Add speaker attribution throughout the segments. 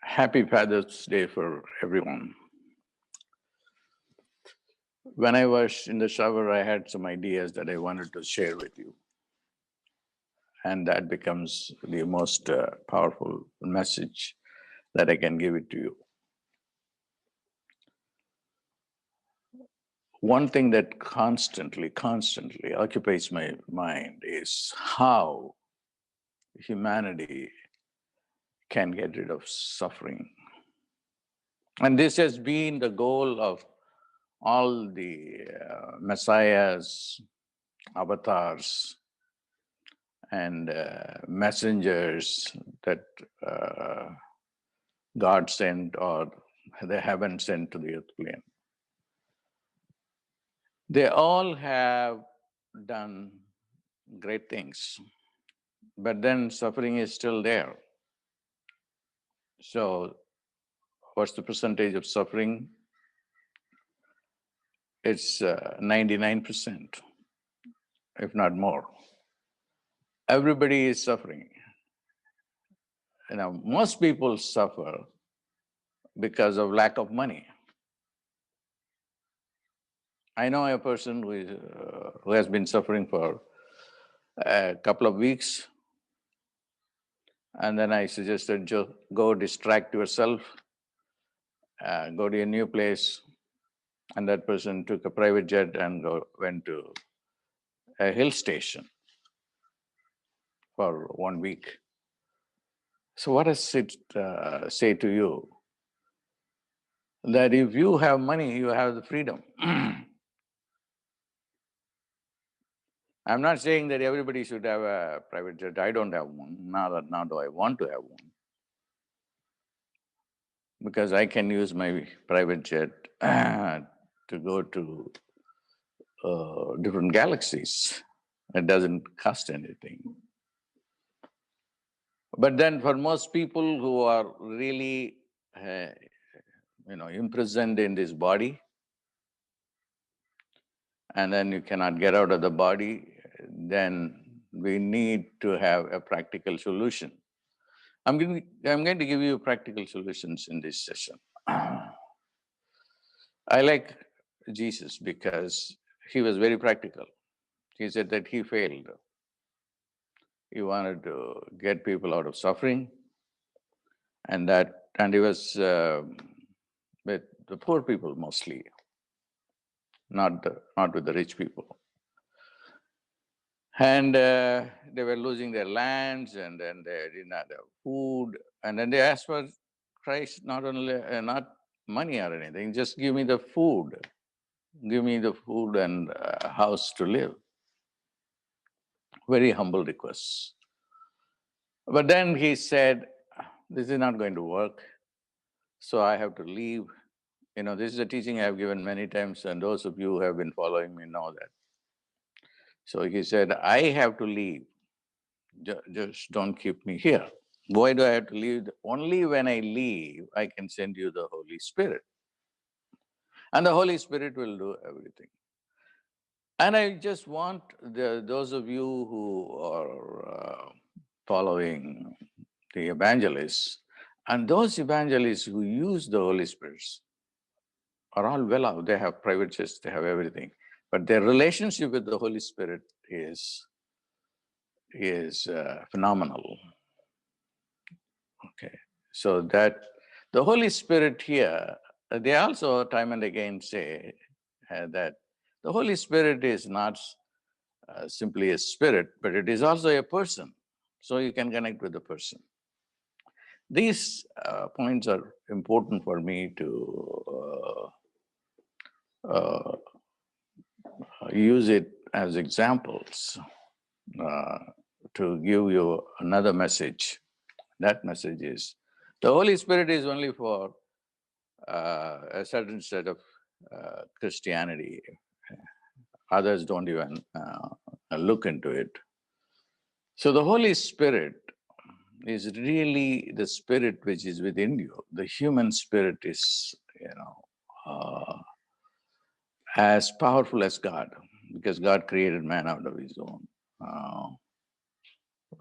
Speaker 1: Happy Father's Day for everyone. When I was in the shower, I had some ideas that I wanted to share with you, and that becomes the most powerful message that I can give it to you. One thing that constantly occupies my mind is how humanity can get rid of suffering. And this has been the goal of all the messiahs, avatars, and messengers that God sent or the heaven sent to the earth plane. They all have done great things, but then suffering is still there. So, what's the percentage of suffering? It's 99%, if not more. Everybody is suffering. Most people suffer because of lack of money. I know a person who has been suffering for a couple of weeks, and then I suggested, go distract yourself, go to a new place, and that person took a private jet and went to a hill station for 1 week. So what does it say to you? That if you have money, you have the freedom. I'm not saying that everybody should have a private jet. I don't have one. Now do I want to have one. Because I can use my private jet to go to different galaxies. It doesn't cost anything. But then for most people who are really, imprisoned in this body, and then you cannot get out of the body, then we need to have a practical solution. I'm going to give you practical solutions in this session. I like Jesus because he was very practical. He said that he failed. He wanted to get people out of suffering, and he was with the poor people mostly, not with the rich people. And they were losing their lands, and then they did not have food, and then they asked for Christ, not money or anything, just give me the food. Give me the food and a house to live. Very humble requests. But then he said, this is not going to work, so I have to leave. This is a teaching I have given many times, and those of you who have been following me know that. So he said, I have to leave. Just don't keep me here. Why do I have to leave? Only when I leave, I can send you the Holy Spirit. And the Holy Spirit will do everything. And I just want those of you who are following the evangelists, and those evangelists who use the Holy Spirit are all well off. They have private jets, they have everything. But their relationship with the Holy Spirit is phenomenal. Okay. So that the Holy Spirit here, they also time and again say that the Holy Spirit is not simply a spirit, but it is also a person. So you can connect with the person. These points are important for me to use it as examples to give you another message. That message is the Holy Spirit is only for a certain set of Christianity. Others don't even look into it. So the Holy Spirit is really the spirit which is within you. The human spirit is, as powerful as God, because God created man out of his own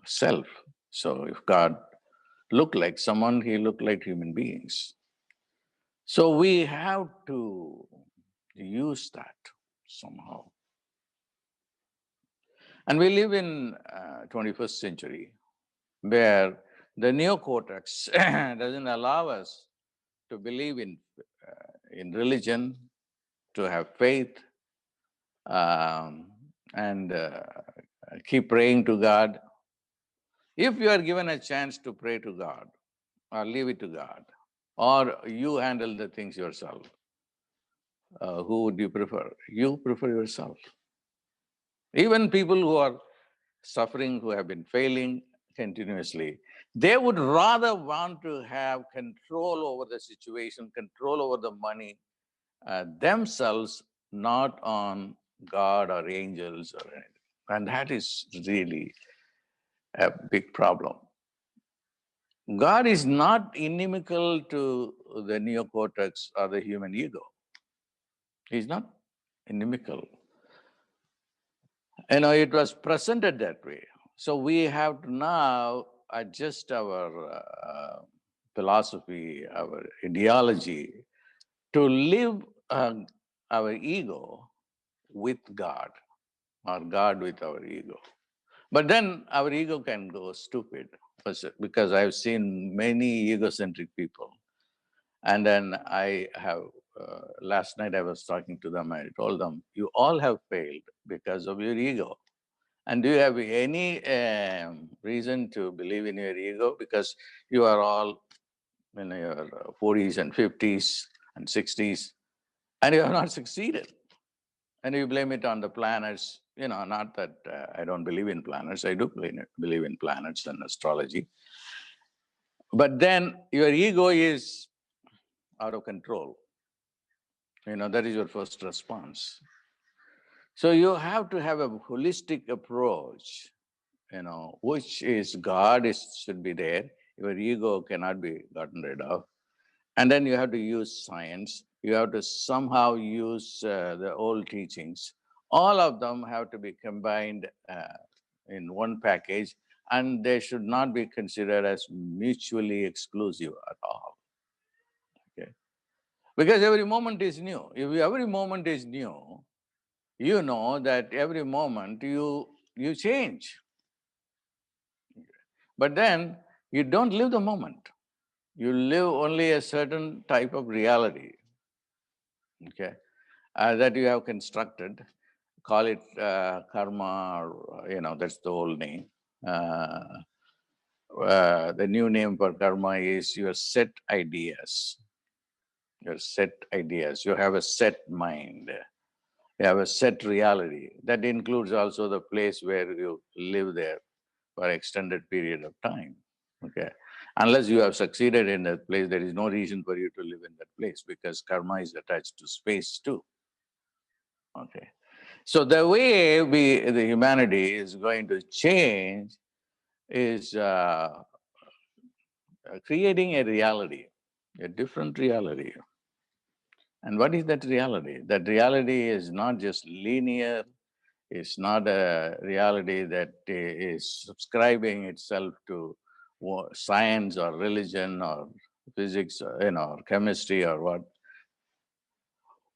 Speaker 1: self. So if God look like someone, he looked like human beings. So we have to use that somehow. And we live in 21st century where the neocortex doesn't allow us to believe in religion, to have faith, um, and keep praying to God. If you are given a chance to pray to God or leave it to God, or you handle the things yourself, who would you prefer? You prefer yourself. Even people who are suffering, who have been failing continuously, they would rather want to have control over the situation, control over the money themselves, not on God or angels or anything. And that is really a big problem. God is not inimical to the neocortex or the human ego. He's not inimical. It was presented that way. So we have to now adjust our philosophy, our ideology to live our ego with God or God with our ego. But then our ego can go stupid because I've seen many egocentric people. And then last night I was talking to them, I told them, you all have failed because of your ego. And do you have any reason to believe in your ego? Because you are all in your 40s and 50s and 60s, and you have not succeeded. And you blame it on the planets. Not that I don't believe in planets. I do believe in planets and astrology. But then your ego is out of control. That is your first response. So you have to have a holistic approach, which is should be there. Your ego cannot be gotten rid of. And then you have to use science. You have to somehow use the old teachings. All of them have to be combined in one package, and they should not be considered as mutually exclusive at all. Okay? Because every moment is new. If every moment is new, you know that every moment you change. But then you don't live the moment. You live only a certain type of reality, okay, that you have constructed. Call it karma, or, that's the old name. Uh, the new name for karma is your set ideas. Your set ideas. You have a set mind. You have a set reality. That includes also the place where you live there for an extended period of time. Okay. Unless you have succeeded in that place, there is no reason for you to live in that place because karma is attached to space too. Okay. So the way the humanity is going to change is creating a reality, a different reality. And what is that reality? That reality is not just linear. It's not a reality that is subscribing itself to science or religion or physics, or chemistry or what,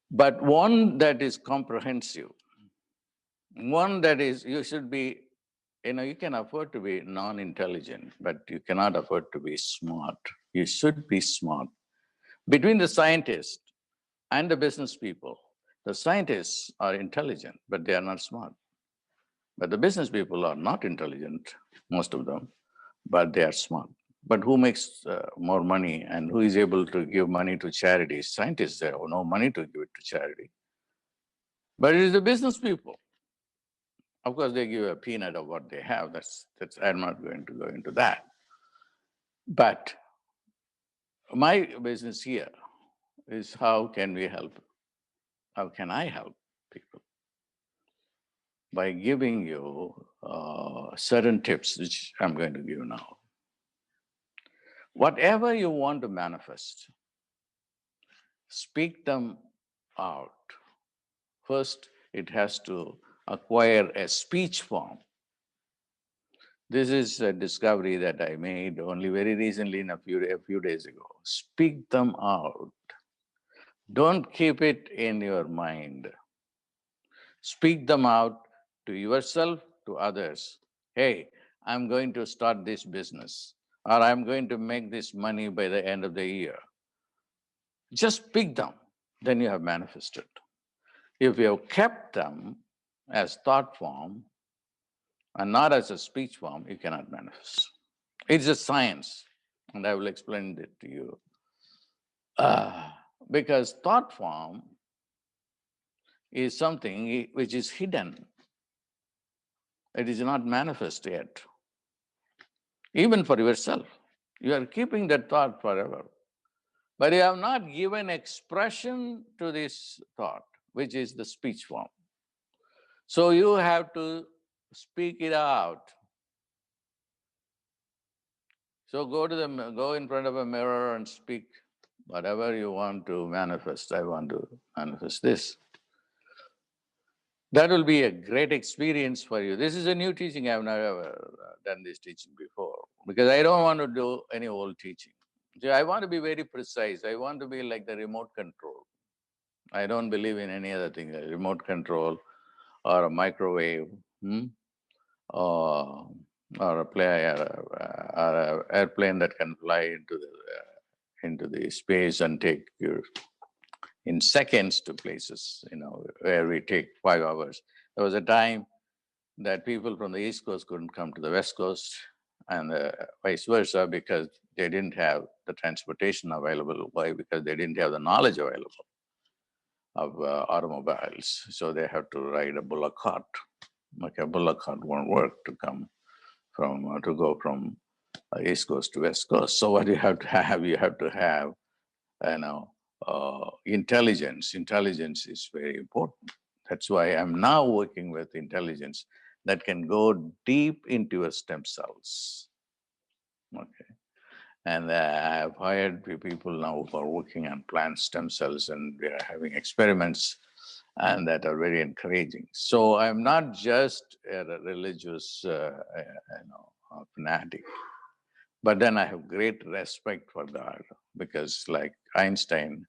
Speaker 1: but one that is comprehensive, one that is, you should be, you can afford to be non-intelligent, but you cannot afford to be smart. You should be smart. Between the scientists and the business people, the scientists are intelligent, but they are not smart. But the business people are not intelligent, most of them, but they are smart. But who makes more money and who is able to give money to charities? Scientists have no money to give it to charity. But it is the business people. Of course, they give a peanut of what they have. That's. I'm not going to go into that. But my business here is how can we help? How can I help people? By giving you certain tips, which I'm going to give now. Whatever you want to manifest, speak them out. First, it has to acquire a speech form. This is a discovery that I made only very recently, in a few days ago. Speak them out. Don't keep it in your mind. Speak them out to yourself, to others. Hey, I'm going to start this business, or I'm going to make this money by the end of the year. Just speak them. Then you have manifested. If you have kept them as thought form and not as a speech form, you cannot manifest. It's a science, and I will explain it to you. Uh, because thought form is something which is hidden. It is not manifest yet. Even for yourself, you are keeping that thought forever. But you have not given expression to this thought, which is the speech form. So you have to speak it out. So go in front of a mirror and speak whatever you want to manifest. I want to manifest this. That will be a great experience for you. This is a new teaching. I have never done this teaching before because I don't want to do any old teaching. So I want to be very precise. I want to be like the remote control. I don't believe in any other thing, a remote control or a microwave, or, or a airplane that can fly into the space and take you in seconds to places, where we take 5 hours. There was a time that people from the East Coast couldn't come to the West Coast, and vice versa, because they didn't have the transportation available. Why? Because they didn't have the knowledge available of automobiles. So they have to ride a bullock cart. Like a bullock cart won't work to come to go from East Coast to West Coast. So what you have to have, intelligence. Intelligence is very important. That's why I'm now working with intelligence that can go deep into your stem cells. Okay. And I have hired people now who are working on plant stem cells, and we are having experiments, and that are very encouraging. So I'm not just a religious, fanatic, but then I have great respect for God, because, like Einstein,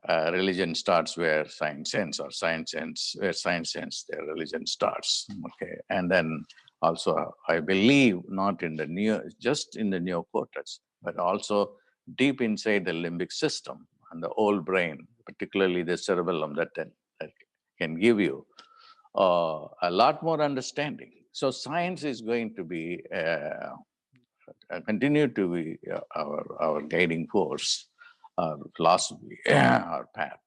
Speaker 1: religion starts where science ends, or science ends where science ends. Their religion starts. Okay, and then also I believe not in just in the neocortex, but also deep inside the limbic system and the whole brain, particularly the cerebellum, that can give you a lot more understanding. So science is going to be continue to be our guiding force, our philosophy, our path,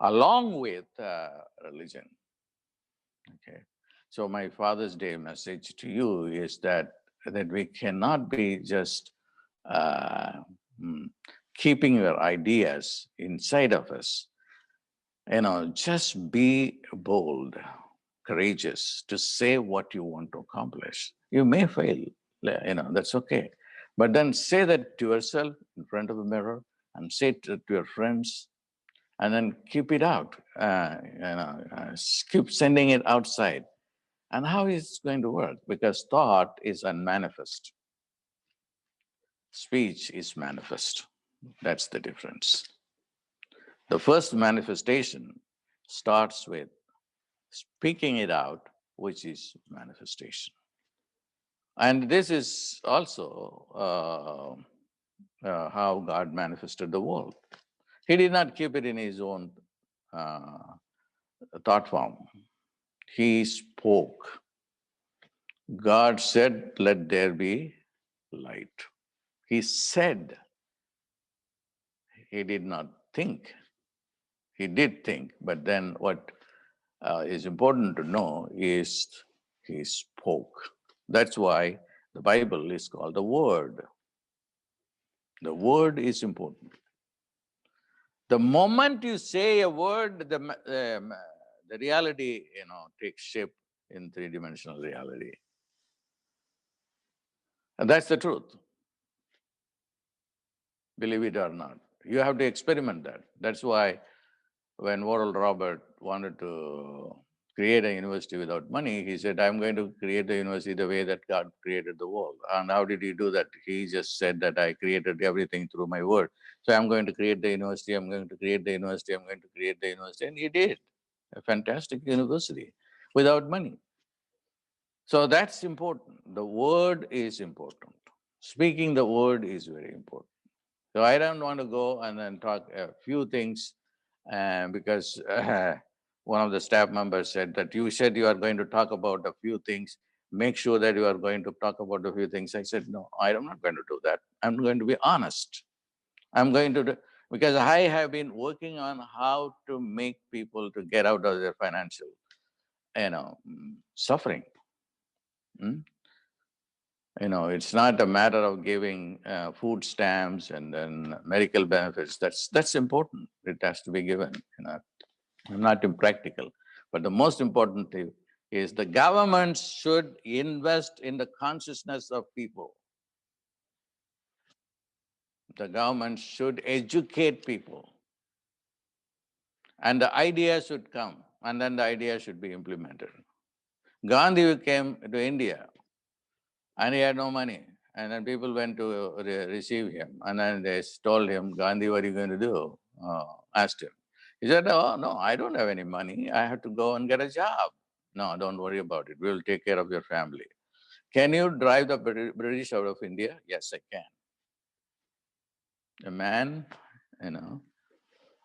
Speaker 1: along with religion. Okay, so my Father's Day message to you is that we cannot be just uh, mm, keeping your ideas inside of us. Just be bold, courageous to say what you want to accomplish. You may fail, that's okay. But then say that to yourself in front of a mirror, and say it to your friends, and then keep it out. Keep sending it outside. And how is it going to work? Because thought is unmanifest, speech is manifest. That's the difference. The first manifestation starts with speaking it out, which is manifestation. And this is also how God manifested the world. He did not keep it in his own uh, thought form. He spoke. God said, "Let there be light." He said, he did not think. He did think, but then what is important to know is he spoke. That's why the Bible is called the Word. The Word is important. The moment you say a word, the reality, takes shape in three-dimensional reality. And that's the truth. Believe it or not. You have to experiment that. That's why when Oral Robert wanted to create a university without money. He said, I'm going to create the university the way that God created the world. And how did he do that? He just said that I created everything through my word. So I'm going to create the university, I'm going to create the university, I'm going to create the university. And he did a fantastic university without money. So that's important. The word is important. Speaking the word is very important. So I don't want to go and then talk a few things because one of the staff members said that you said you are going to talk about a few things. Make sure that you are going to talk about a few things. I said, no, I'm not going to do that. I'm going to be honest. I'm going to do, because I have been working on how to make people to get out of their financial, suffering. Mm? It's not a matter of giving food stamps and then medical benefits. That's important. It has to be given. I'm not impractical, but the most important thing is the government should invest in the consciousness of people. The government should educate people, and the idea should come, and then the idea should be implemented. Gandhi came to India and he had no money. And then people went to receive him. And then they told him, Gandhi, what are you going to do? Asked him. He said, oh, no, I don't have any money. I have to go and get a job. No, don't worry about it. We'll take care of your family. Can you drive the British out of India? Yes, I can. A man, you know,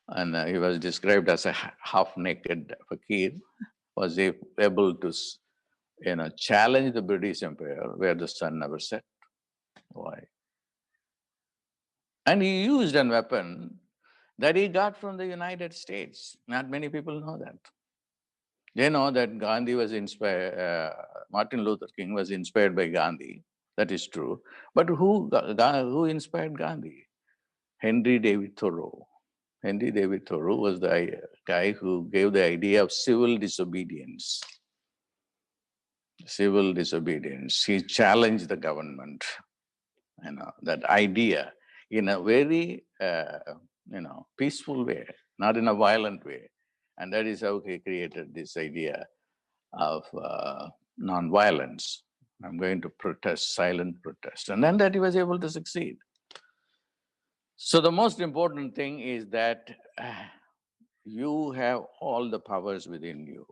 Speaker 1: and he was described as a half-naked fakir, was able to, challenge the British Empire where the sun never set. Why? And he used a weapon that he got from the United States. Not many people know that. They know that Gandhi was inspired, Martin Luther King was inspired by Gandhi. That is true. But who inspired Gandhi? Henry David Thoreau. Henry David Thoreau was the guy who gave the idea of civil disobedience. Civil disobedience. He challenged the government, that idea in a very, peaceful way, not in a violent way. And that is how he created this idea of non-violence. I'm going to protest, silent protest. And then that he was able to succeed. So the most important thing is that you have all the powers within you.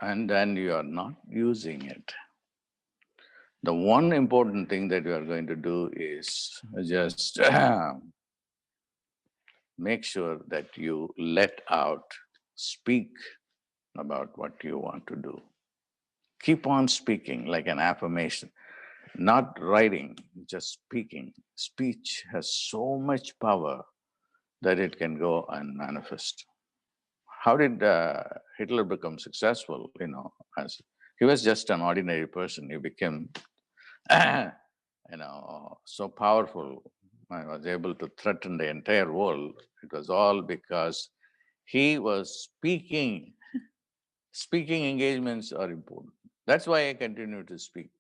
Speaker 1: And then you are not using it. The one important thing that you are going to do is just make sure that you let out, speak about what you want to do. Keep on speaking like an affirmation, not writing, just speaking. Speech has so much power that it can go and manifest. How did Hitler become successful? As he was just an ordinary person, he became, so powerful. I was able to threaten the entire world. It was all because he was speaking. Speaking engagements are important. That's why I continue to speak.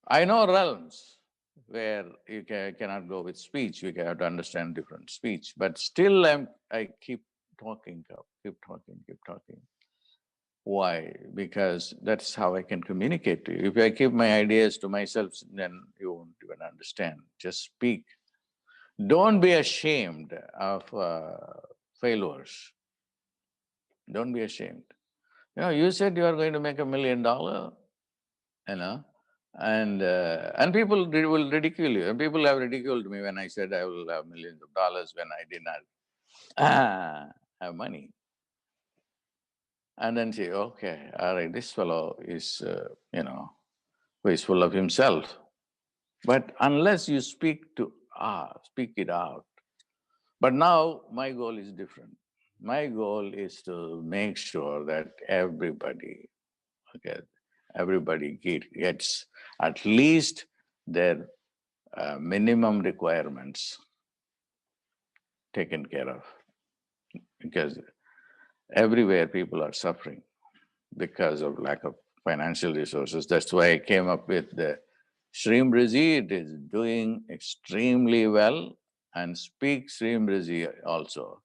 Speaker 1: I know realms where you cannot go with speech. You have to understand different speech. But still, I keep talking, keep talking, keep talking. Why? Because that's how I can communicate to you. If I keep my ideas to myself, then you won't even understand. Just speak. Don't be ashamed of failures. Don't be ashamed. You said you are going to make $1 million, and people will ridicule you. And people have ridiculed me when I said I will have millions of dollars when I did not have money. And then say, okay, all right, this fellow is, who is full of himself. But unless you speak it out. But now my goal is different. My goal is to make sure that everybody gets at least their minimum requirements taken care of. Because everywhere people are suffering because of lack of financial resources. That's why I came up with the Srimriji. It is doing extremely well, and Speak Srimriji also.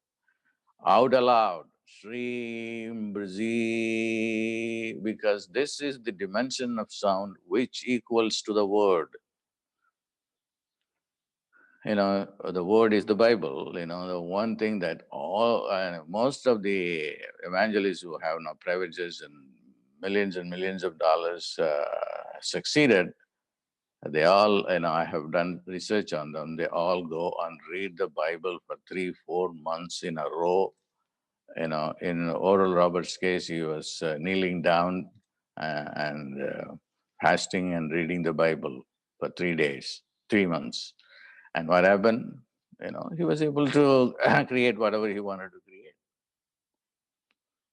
Speaker 1: out aloud, Shrim Brzi, because this is the dimension of sound which equals to the word. The word is the Bible. The one thing that most of the evangelists who have now private jets and millions of dollars succeeded. They all, I have done research on them. They all go and read the Bible for 3-4 months in a row. In Oral Roberts' case, he was kneeling down and fasting and reading the Bible for 3 days, 3 months. And what happened? He was able to create whatever he wanted to create.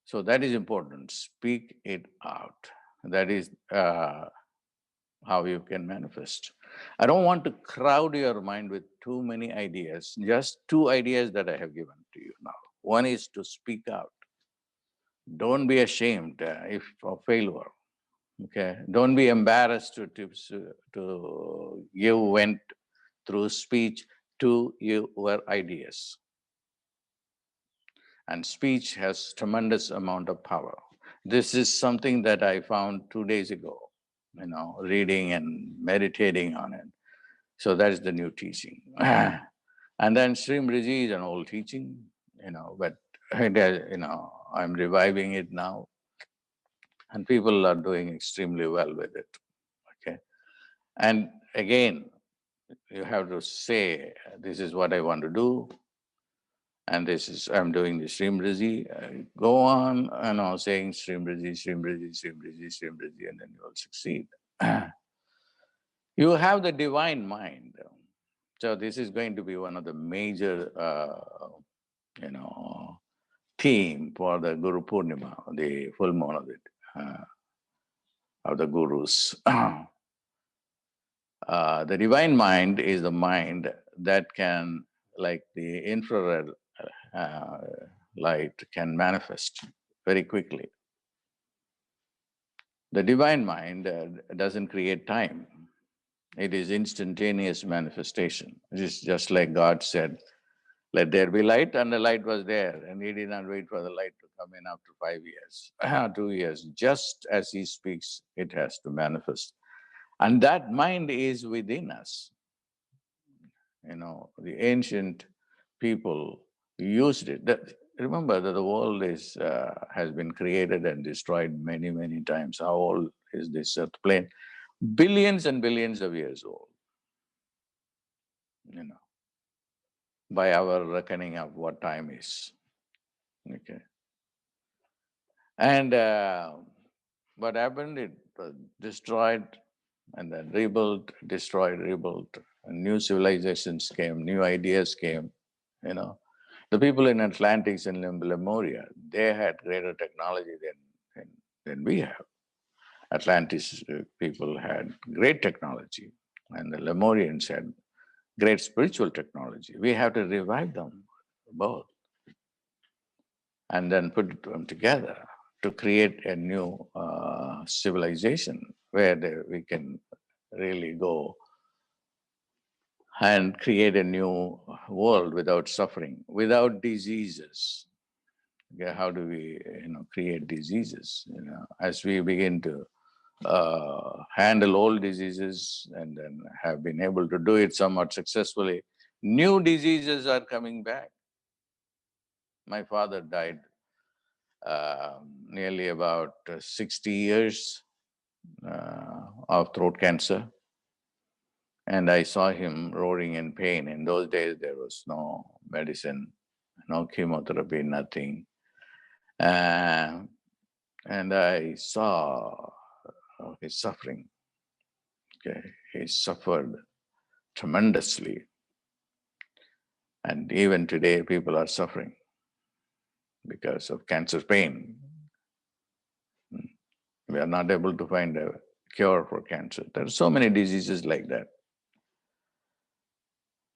Speaker 1: So that is important. Speak it out. That is how you can manifest. I don't want to crowd your mind with too many ideas, just 2 ideas that I have given to you now. One is to speak out. Don't be ashamed if of failure. Okay. Don't be embarrassed to give vent through speech to your ideas. And speech has tremendous amount of power. This is something that I found 2 days ago, reading and meditating on it. So that is the new teaching. And then Srimriji is an old teaching, but I'm reviving it now. And people are doing extremely well with it. Okay. And again, you have to say, this is what I want to do. And I'm doing the Srimriji. Go on, saying Srimriji, Srimriji, Srimriji, Srimriji, and then you will succeed. You have the divine mind. So this is going to be one of the major, theme for the Guru Purnima, the full moon of the Gurus. The divine mind is the mind that can, like the infrared uh, light, can manifest very quickly. The divine mind doesn't create time. It is instantaneous manifestation. It is just like God said, let there be light, and the light was there. And he did not wait for the light to come in after 5 years, 2 years. Just as he speaks, it has to manifest. And that mind is within us. The ancient people used it. Remember that the world has been created and destroyed many, many times. How old is this earth plane? Billions and billions of years old, by our reckoning of what time is. Okay. And what happened? It was destroyed and then rebuilt, destroyed, rebuilt. And new civilizations came, new ideas came, The people in Atlantis and Lemuria, they had greater technology than we have. Atlantis people had great technology, and the Lemurians had great spiritual technology. We have to revive them both and then put them together to create a new civilization where we can really go and create a new world without suffering, without diseases. Okay, how do we, create diseases? As we begin to handle old diseases and then have been able to do it somewhat successfully, new diseases are coming back. My father died nearly about 60 years of throat cancer. And I saw him roaring in pain. In those days, there was no medicine, no chemotherapy, nothing. And I saw his suffering. Okay. He suffered tremendously. And even today, people are suffering because of cancer pain. We are not able to find a cure for cancer. There are so many diseases like that.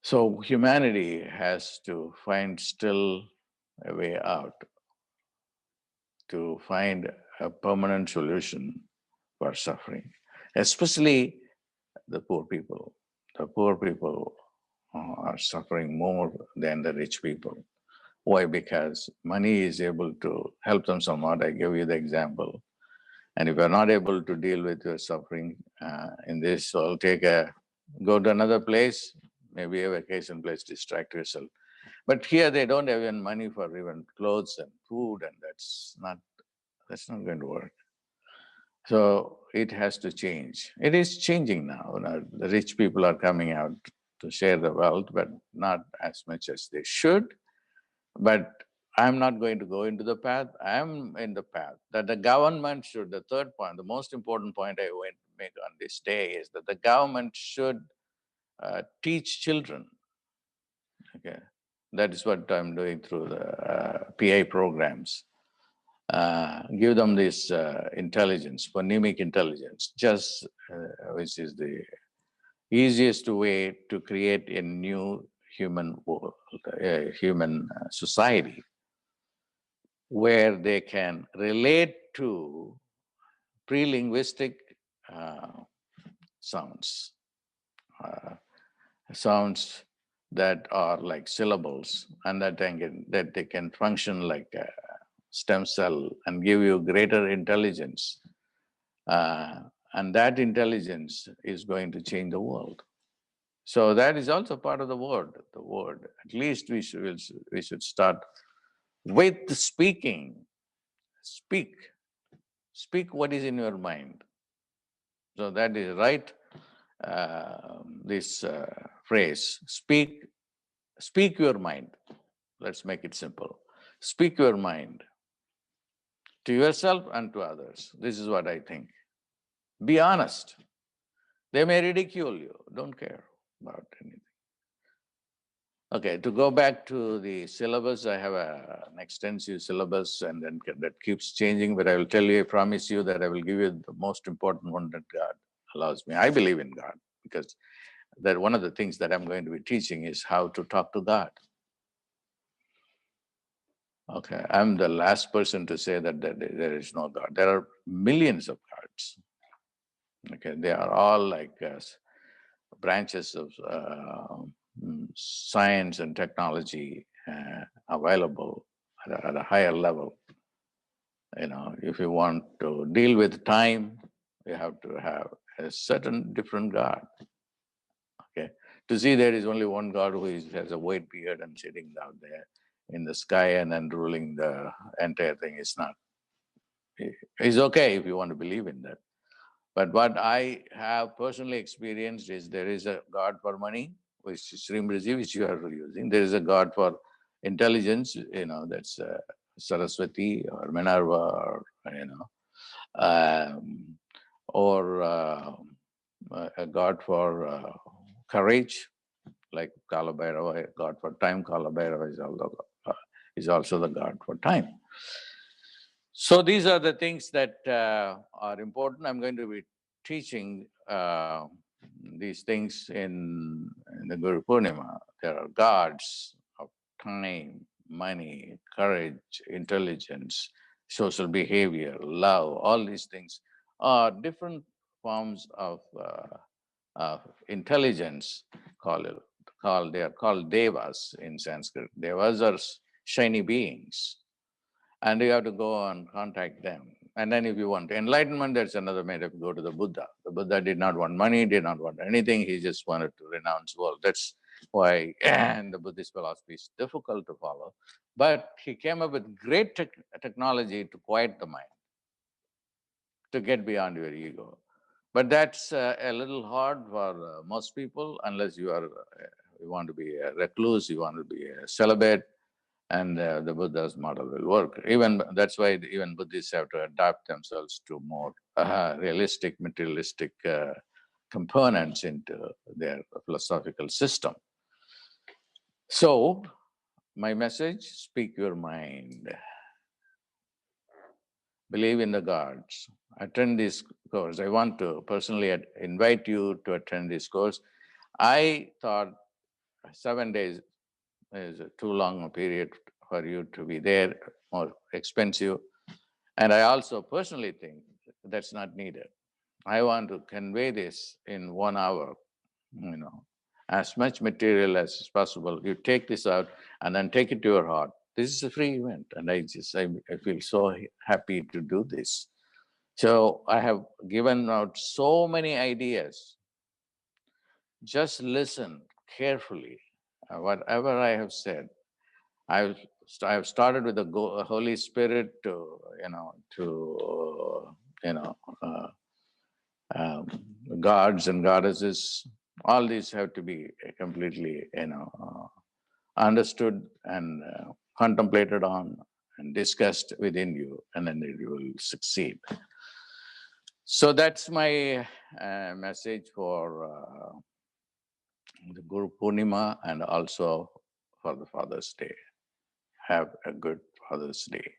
Speaker 1: So humanity has to find still a way out, to find a permanent solution for suffering, especially the poor people. The poor people are suffering more than the rich people. Why? Because money is able to help them somewhat. I give you the example. And if you're not able to deal with your suffering in this, so go to another place, maybe a vacation place, distract yourself. But here they don't have even money for even clothes and food, and that's not going to work. So it has to change. It is changing now. The rich people are coming out to share the wealth, but not as much as they should. But I'm not going to go into the path. I'm in the path that the government should. The third point, the most important point I want to make on this day is that the government should teach children. Okay, that is what I'm doing through the PA programs. Give them this intelligence, phonemic intelligence, just which is the easiest way to create a new human world, a human society, where they can relate to pre-linguistic uh, sounds, uh, sounds that are like syllables, and that they can function like a stem cell and give you greater intelligence. Uh, and that intelligence is going to change the world. So that is also part of the word. The word. At least we should start with speaking. Speak. Speak what is in your mind. So that is right. This phrase, speak your mind. Let's make it simple. Speak your mind to yourself and to others. This is what I think. Be honest. They may ridicule you. Don't care about anything. Okay, to go back to the syllabus, I have an extensive syllabus, and then that keeps changing. But I will tell you, I promise you that I will give you the most important one that God allows me. I believe in God because that one of the things that I'm going to be teaching is how to talk to God. Okay, I'm the last person to say that there is no God. There are millions of gods. Okay, they are all like branches of science and technology available at a higher level. If you want to deal with time, you have to have a certain different God. Okay, to see there is only one God who has a white beard and sitting down there in the sky and then ruling the entire thing is not. It's okay if you want to believe in that. But what I have personally experienced is there is a God for money, which is Srimriji, which you are using. There is a God for intelligence, that's Saraswati or Minerva, or, um, or a God for courage, like Kalabhairava, a God for time. Kalabhairava is also the God for time. So these are the things that are important. I'm going to be teaching these things in the Guru Purnima. There are gods of time, money, courage, intelligence, social behavior, love. All these things are different forms of intelligence. They are called devas in Sanskrit. Devas are shiny beings, and you have to go and contact them. And then if you want enlightenment, there's another method. Go to the Buddha. The Buddha did not want money, did not want anything. He just wanted to renounce world. That's why and the Buddhist philosophy is difficult to follow. But he came up with great technology to quiet the mind, to get beyond your ego. But that's a little hard for most people unless you want to be a recluse, you want to be a celibate, and the Buddha's model will work. Even that's why even Buddhists have to adapt themselves to more realistic, materialistic components into their philosophical system. So, my message: speak your mind, believe in the gods, attend this course. I want to personally invite you to attend this course. I thought 7 days is too long a period for you to be there, more expensive. And I also personally think that's not needed. I want to convey this in 1 hour, as much material as possible. You take this out and then take it to your heart. This is a free event, and I feel so happy to do this. So I have given out so many ideas. Just listen carefully. Whatever I have said, I have started with the Holy Spirit to, um, gods and goddesses. All these have to be completely, understood and contemplated on and discussed within you, and then you will succeed. So that's my message for the Guru Purnima and also for the Father's Day. Have a good Father's Day.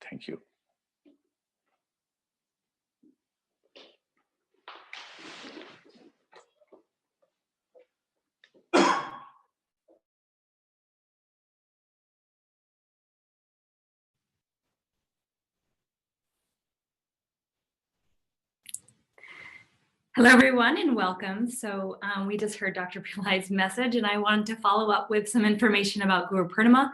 Speaker 1: Thank you.
Speaker 2: Hello, everyone, and welcome. So we just heard Dr. Pillai's message, and I wanted to follow up with some information about Guru Purnima.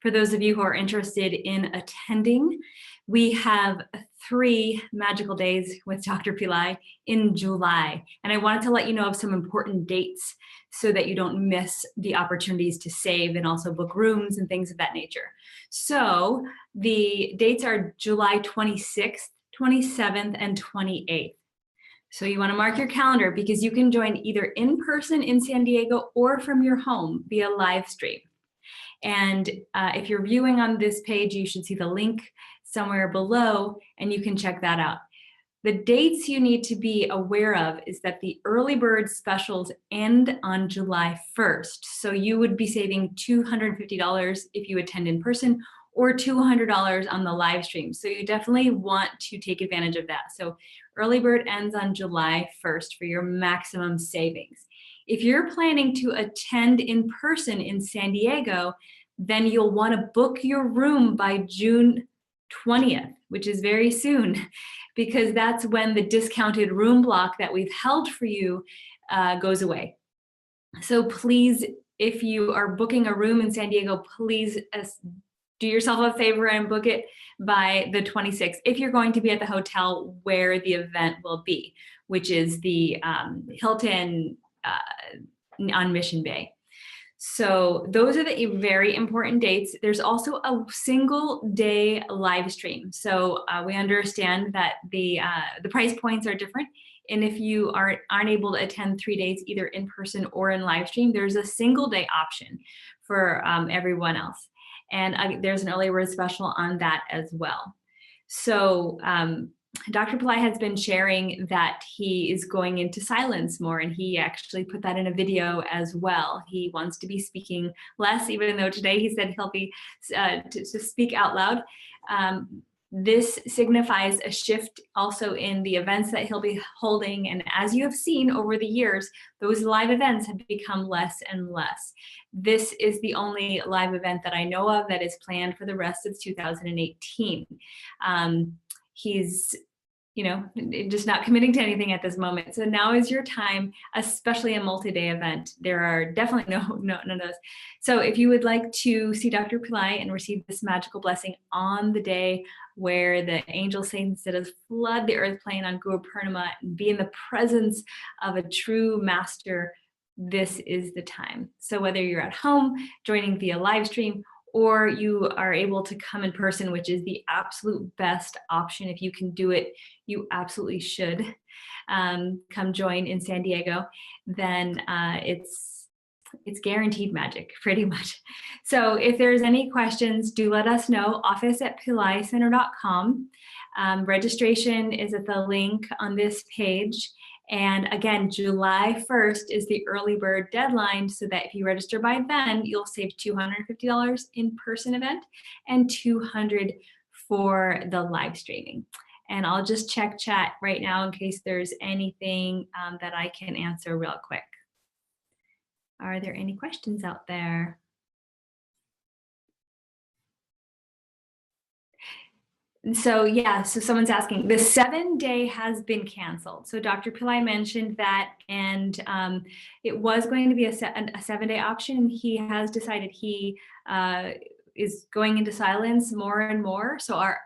Speaker 2: For those of you who are interested in attending, we have 3 magical days with Dr. Pillai in July. And I wanted to let you know of some important dates so that you don't miss the opportunities to save and also book rooms and things of that nature. So the dates are July 26th, 27th, and 28th. So you want to mark your calendar because you can join either in person in San Diego or from your home via live stream. And if you're viewing on this page, you should see the link somewhere below and you can check that out. The dates you need to be aware of is that the early bird specials end on July 1st. So you would be saving $250 if you attend in person or $200 on the live stream. So you definitely want to take advantage of that. So early bird ends on July 1st for your maximum savings. If you're planning to attend in person in San Diego, then you'll want to book your room by June 20th, which is very soon, because that's when the discounted room block that we've held for you goes away. So please, if you are booking a room in San Diego, please do yourself a favor and book it by the 26th if you're going to be at the hotel where the event will be, which is the Hilton on Mission Bay. So those are the very important dates. There's also a single day live stream. So we understand that the price points are different. And if you aren't able to attend 3 days, either in person or in live stream, there's a single day option for everyone else. And there's an early bird special on that as well. So Dr. Pillai has been sharing that he is going into silence more, and he actually put that in a video as well. He wants to be speaking less, even though today he said he'll be to speak out loud. This signifies a shift also in the events that he'll be holding. And as you have seen over the years, those live events have become less and less. This is the only live event that I know of that is planned for the rest of 2018. He's just not committing to anything at this moment. So now is your time, especially a multi-day event. There are definitely none of those. So if you would like to see Dr. Pillai and receive this magical blessing on the day where the angel saints that has flood the earth plane on Guru Purnima and be in the presence of a true master, this is the time. So whether you're at home joining via live stream, or you are able to come in person, which is the absolute best option. If you can do it, you absolutely should come join in San Diego. Then it's guaranteed magic, pretty much. So if there's any questions, do let us know. office@pillaicenter.com. Registration is at the link on this page. And again, July 1st is the early bird deadline, so that if you register by then, you'll save $250 in-person event and $200 for the live streaming. And I'll just check chat right now in case there's anything that I can answer real quick. Are there any questions out there? So yeah, so someone's asking, the 7-day has been canceled. So Dr. Pillai mentioned that, and it was going to be a 7-day option. He has decided he is going into silence more and more.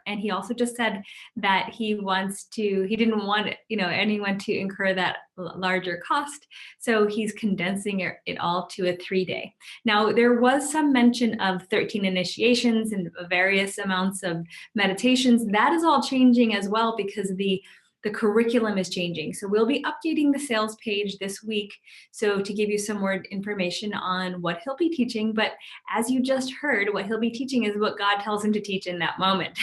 Speaker 2: And he also just said that he didn't want, anyone to incur that larger cost. So he's condensing it all to a 3-day. Now, there was some mention of 13 initiations and various amounts of meditations. That is all changing as well because the curriculum is changing. So we'll be updating the sales page this week. So to give you some more information on what he'll be teaching, but as you just heard, what he'll be teaching is what God tells him to teach in that moment.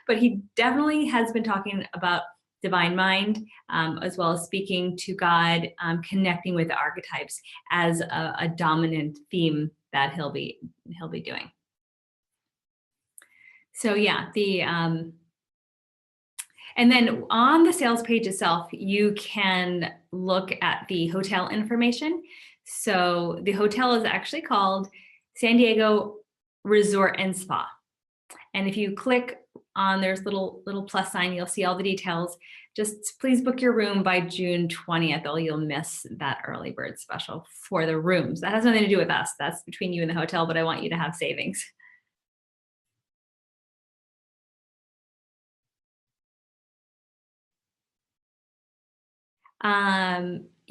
Speaker 2: But he definitely has been talking about divine mind, as well as speaking to God, connecting with the archetypes as a dominant theme that he'll be doing. So yeah, and then on the sales page itself, you can look at the hotel information. So the hotel is actually called San Diego Resort and Spa. And if you click on there's little plus sign, you'll see all the details. Just please book your room by June 20th, or you'll miss that early bird special for the rooms. That has nothing to do with us. That's between you and the hotel, but I want you to have savings.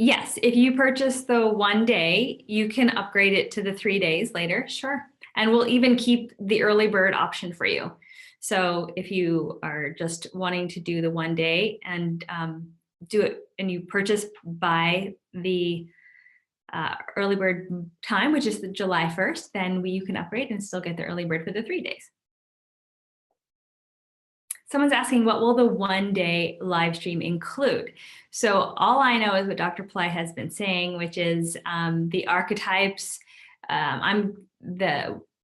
Speaker 2: Yes, if you purchase the 1 day, you can upgrade it to the 3 days later, sure. And we'll even keep the early bird option for you. So if you are just wanting to do the 1 day and do it, and you purchase by the early bird time, which is the July 1st, then you can upgrade and still get the early bird for the 3 days. Someone's asking, what will the 1 day live stream include? So all I know is what Dr. Pillai has been saying, which is the archetypes.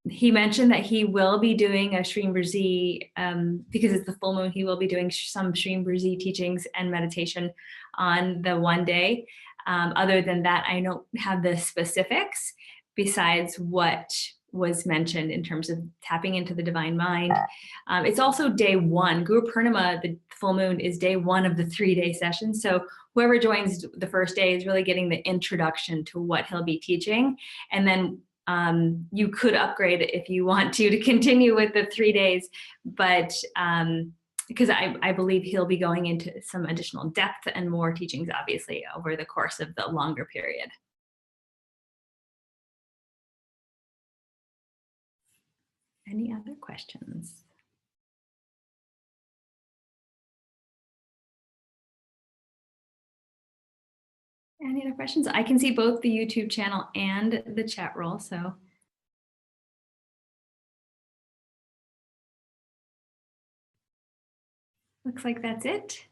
Speaker 2: He mentioned that he will be doing a Shrimbhrzi, because it's the full moon, he will be doing some Shrimbhrzi teachings and meditation on the 1 day. Other than that, I don't have the specifics besides what was mentioned in terms of tapping into the divine mind. It's also day 1. Guru Purnima, the full moon, is day 1 of the 3-day session. So whoever joins the first day is really getting the introduction to what he'll be teaching. And then you could upgrade it if you want to continue with the 3 days. But because I believe he'll be going into some additional depth and more teachings, obviously, over the course of the longer period. Any other questions? Any other questions? I can see both the YouTube channel and the chat roll, so. Looks like that's it.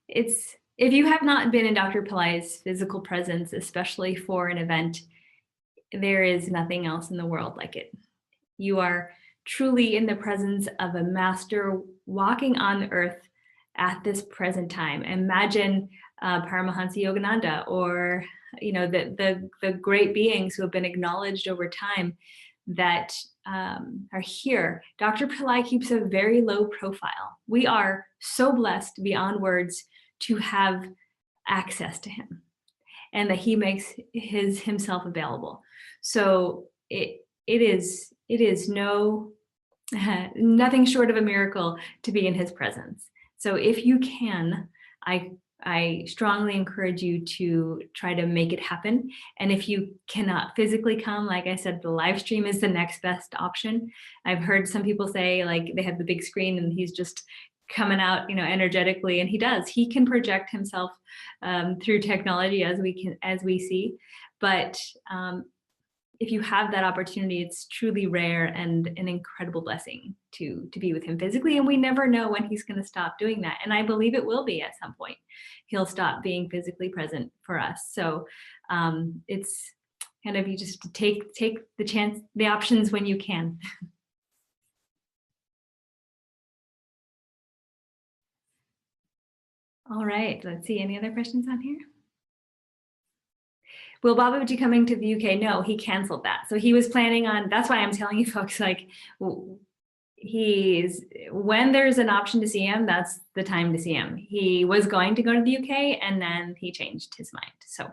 Speaker 2: If you have not been in Dr. Pillai's physical presence, especially for an event, there is nothing else in the world like it. You are truly in the presence of a master walking on the earth at this present time. Imagine Paramahansa Yogananda, or the great beings who have been acknowledged over time that are here. Dr. Pillai keeps a very low profile. We are so blessed beyond words to have access to him, and that he makes himself available. So it is nothing short of a miracle to be in his presence. So if you can, I strongly encourage you to try to make it happen. And if you cannot physically come, like I said, the live stream is the next best option. I've heard some people say like they have the big screen and he's just coming out, energetically, and he does. He can project himself through technology as we see. But if you have that opportunity, it's truly rare and an incredible blessing to be with him physically. And we never know when he's going to stop doing that. And I believe it will be at some point. He'll stop being physically present for us. So it's kind of, you just take the options when you can. All right, let's see, any other questions on here? Will Babaji coming to the UK? No, he canceled that. So he was planning on, that's why I'm telling you folks, like, when there's an option to see him, that's the time to see him. He was going to go to the UK and then he changed his mind. So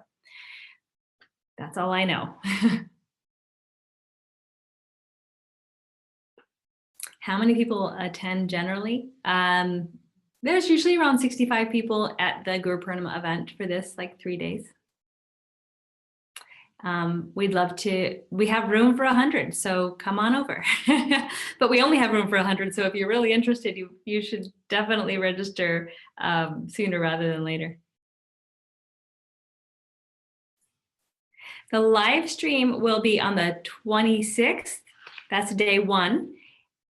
Speaker 2: that's all I know. How many people attend generally? There's usually around 65 people at the Guru Purnima event for this, like 3 days. We'd love to, we have room for 100, so come on over. But we only have room for 100, so if you're really interested, you should definitely register sooner rather than later. The live stream will be on the 26th, that's day 1,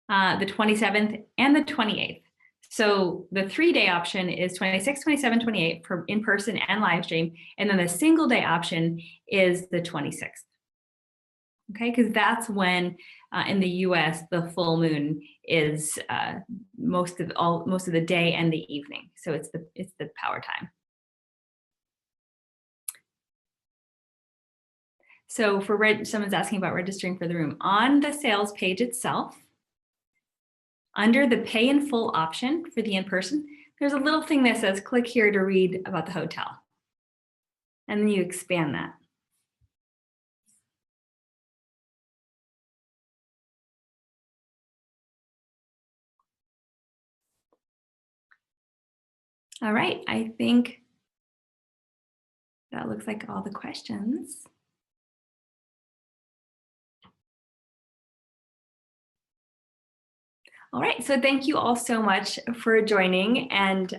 Speaker 2: the 27th, and the 28th. So the 3-day option is 26, 27, 28 for in-person and live stream. And then the single day option is the 26th. Okay, because that's when in the US, the full moon is most of the day and the evening. So it's the power time. So for someone's asking about registering for the room. On the sales page itself, under the pay in full option for the in-person, there's a little thing that says click here to read about the hotel. And then you expand that. All right, I think that looks like all the questions. All right, so thank you all so much for joining, and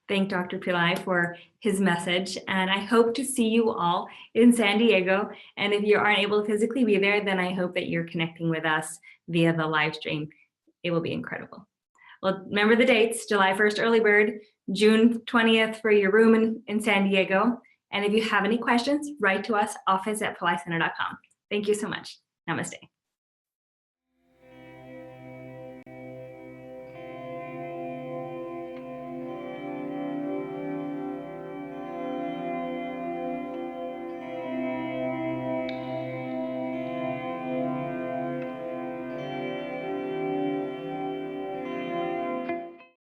Speaker 2: thank Dr. Pillai for his message. And I hope to see you all in San Diego. And if you aren't able to physically be there, then I hope that you're connecting with us via the live stream. It will be incredible. Well, remember the dates: July 1st early bird, June 20th for your room in San Diego. And if you have any questions, write to us, office@pillaicenter.com. Thank you so much. Namaste.